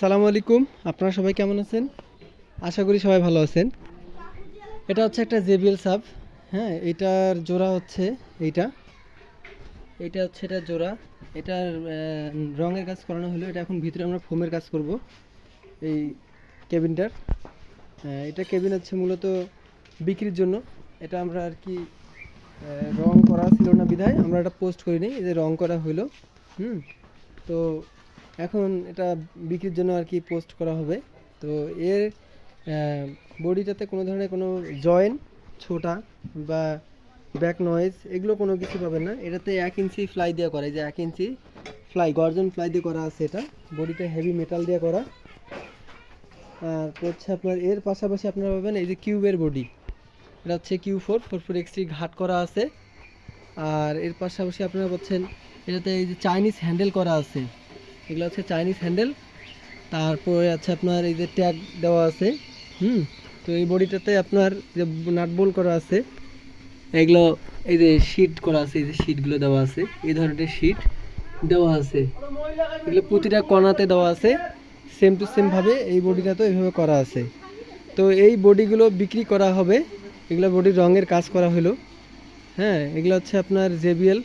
আসসালামু আলাইকুম। আপনারা সবাই কেমন আছেন? আশা করি সবাই ভালো আছেন। এটা হচ্ছে একটা জেবিএল সাব। হ্যাঁ, এটার জোড়া হচ্ছে এইটা। এটা হচ্ছে এটা জোড়া। এটার রঙের কাজ করানো হলো। এটা এখন ভিতরে আমরা ফোমের কাজ করব এই কেবিনটার। এটা কেবিন হচ্ছে মূলত বিক্রির জন্য। এটা আমরা আর কি রং করা ছিল না বিধায় আমরা এটা পোস্ট করিনি। এই যে রং করা হলো। হুম। তো এখন এটা বিক্রির জন্য আর কি পোস্ট করা হবে। তো এর বডিটাতে কোনো ধরনের কোনো জয়েন্ট ছোটা বা ব্যাক নয়েজ এগুলো কোনো কিছু পাবেন না। এটাতে 1 ইঞ্চি ফ্লাই দিয়ে করা, এই যে 1 ইঞ্চি ফ্লাই গর্জন ফ্লাই দিয়ে করা আছে। এটা বডিটা হেভি মেটাল দিয়ে করা। আর হচ্ছে আপনার এর পাশাপাশি আপনারা পাবেন এই যে কিউবের বডি। এটা হচ্ছে Q4 ঘাট করা আছে। আর এর পাশাপাশি আপনারা পাচ্ছেন এটাতে এই যে চাইনিজ হ্যান্ডেল করা আছে। এগুলো হচ্ছে চাইনিজ হ্যান্ডেল। তারপরে আছে আপনার এই যে ট্যাগ দেওয়া আছে। তো এই বডিটাতে আপনার যে নাট বোল্ট করা আছে এগুলো, এই যে শীট করা আছে, এই যে শীটগুলো দেওয়া আছে, এই ধরনের শীট দেওয়া আছে। এগুলো প্রতিটা কণাতে দেওয়া আছে, সেম টু সেম ভাবে এই বডিটাতেও এইভাবে করা আছে। তো এই বডিগুলো বিক্রি করা হবে। এগুলো বডির রঙের কাজ করা হলো। হ্যাঁ, এগুলো হচ্ছে আপনার জেবিএল।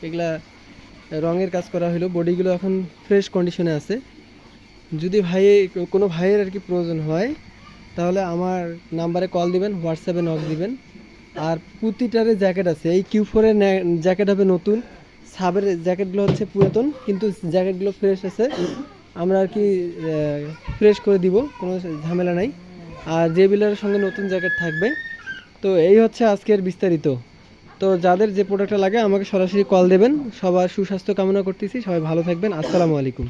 এগুলা রঙের কাজ করা হলো। বডিগুলো এখন ফ্রেশ কন্ডিশনে আছে। যদি কোনো ভাইয়ের আর কি প্রয়োজন হয় তাহলে আমার নাম্বারে কল দিবেন, হোয়াটসঅ্যাপে নক দিবেন। আর প্রতিটারে জ্যাকেট আছে। এই Q4-এর জ্যাকেট হবে নতুন, সাবের জ্যাকেটগুলো হচ্ছে পুরাতন, কিন্তু জ্যাকেটগুলো ফ্রেশ আছে। আমরা আর কি ফ্রেশ করে দিব, কোনো ঝামেলা নাই। আর জেবিএলের সঙ্গে নতুন জ্যাকেট থাকবে। তো এই হচ্ছে আজকের বিস্তারিত। তো যাদের যে প্রোডাক্টটা লাগে আমাকে সরাসরি কল দেবেন। সবার সুস্বাস্থ্য কামনা করতেছি। সবাই ভালো থাকবেন। আসসালামু আলাইকুম।